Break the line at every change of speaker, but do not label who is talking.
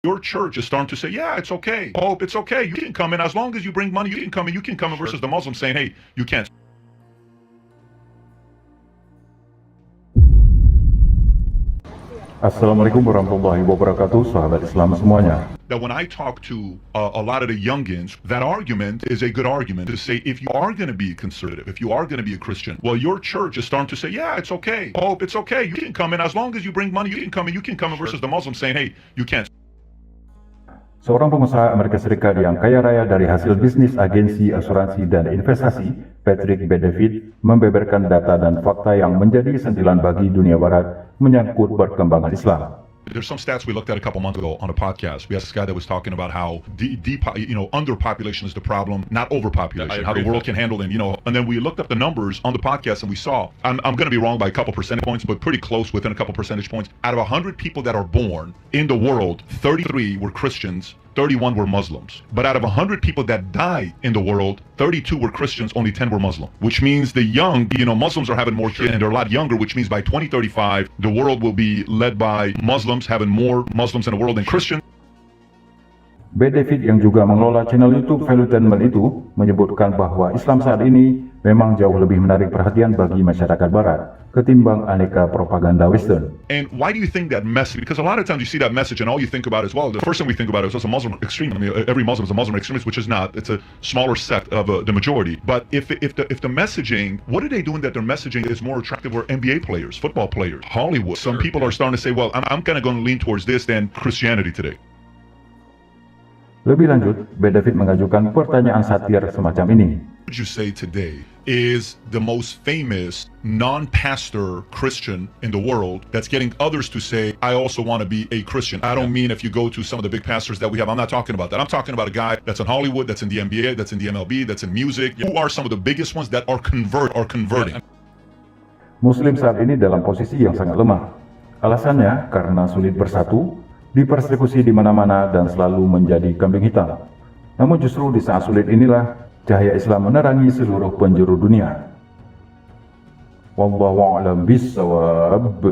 Your church is starting to say, yeah, it's okay. Pope, it's okay. You can come in as long as you bring money. You can come in. You can come in. Versus the Muslims saying, hey, you can't.
Assalamualaikum warahmatullahi wabarakatuh, sahabat Islam semuanya.
That when I talk to a lot of the youngins, that argument is a good argument to say, if you are going to be conservative, if you are going to be a Christian, well, your church is starting to say, yeah, it's okay. Pope, it's okay. You can come in as long as you bring money. You can come in. You can come in. Versus the Muslims saying, hey, you can't.
Seorang pengusaha Amerika Serikat yang kaya raya dari hasil bisnis agensi asuransi dan investasi, Patrick David, membeberkan data dan fakta yang menjadi sentilan bagi dunia barat menyangkut perkembangan Islam.
There's some stats we looked at a couple months ago on a podcast. We had this guy that was talking about how underpopulation is the problem, not overpopulation. How the world can handle it, And then we looked up the numbers on the podcast and we saw, I'm going to be wrong by a couple percentage points, but pretty close within a couple percentage points. Out of 100 people that are born in the world, 33 were Christians, 31 were Muslims. But out of 100 people that die in the world, 32 were Christians, only 10 were Muslim. Which means the young, Muslims are having more kids and they're a lot younger, which means by 2035, the world will be led by Muslims, having more Muslims in the world than Christians.
David yang juga mengelola channel YouTube Valuetainment itu menyebutkan bahwa Islam saat ini memang jauh lebih menarik perhatian bagi masyarakat Barat ketimbang aneka propaganda Western.
And why do you think that message? Because a lot of times you see that message and all you think about is, well, the first thing we think about is just a Muslim extreme. I mean, every Muslim is a Muslim extremist, which is not. It's a smaller sect of the majority. But if the messaging, what are they doing that their messaging is more attractive? Were NBA players, football players, Hollywood. Some people are starting to say, well, I'm kind of going to lean towards this than Christianity today.
Lebih lanjut, David mengajukan pertanyaan satir semacam ini.
What would you say today is the most famous non-pastor Christian in the world that's getting others to say, I also want to be a Christian? I don't mean if you go to some of the big pastors that we have. I'm not talking about that. I'm talking about a guy that's in Hollywood, that's in the NBA, that's in the MLB, that's in music. Who are some of the biggest ones that are converting?
Muslim saat ini dalam posisi yang sangat lemah. Alasannya karena sulit bersatu, dipersekusi di mana-mana dan selalu menjadi kambing hitam. Namun justru di saat sulit inilah cahaya Islam menerangi seluruh penjuru dunia. Wallahu a'lam bishawab.